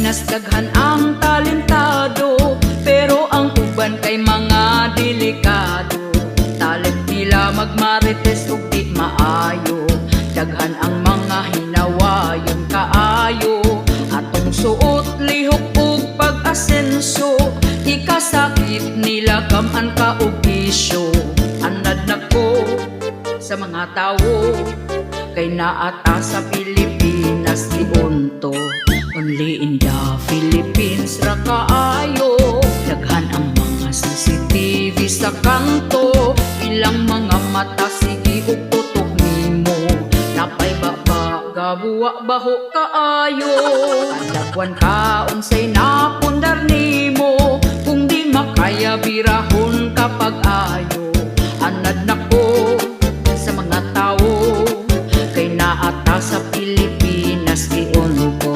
Pilipinas daghan ang talentado, pero ang uban kay mga dilikado. Talent nila magmarites ug di maayo, daghan ang mga hinawayon kaayo. Atong suot, lihok ug pag-asenso, ikasakit nila gam-an ka ug isyo. Anad nako sa mga tawo, kay naata sa Pilipinas giunto. Only in the Philippines ra kaayo, daghan ang mga CCTV sa kanto. Ilang mga mata, sige ug tutok nimo, napay baba gabuwa baho kaayo. Kadagwan ka unsay napundar nimo, kung di makaya birahon ka pag-ayo. Anad nako sa mga tawo, kay naata sa Pilipinas giunto.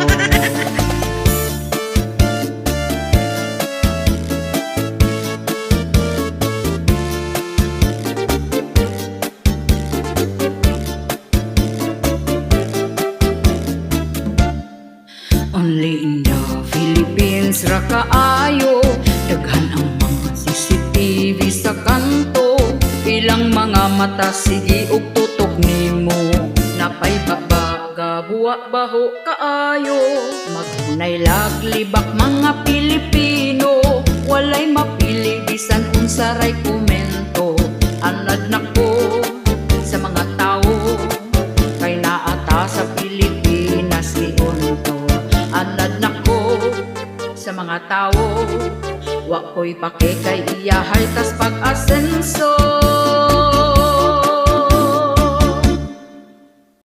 Only in the Philippines ra kaayo, daghan ang mga CCTV sa kanto. Ilang mga mata, sige ug tutok nimo, napay baba gabuwa baho kaayo. Maghunay laglibak mga Pilipino, walay mapili bisan unsa ray komento. Anad nako sa mga tawo, kay naata sa Pilipinas giunto. Anad nako sa mga tawo, wa ko'y pake kay iyahay tas pag-asenso.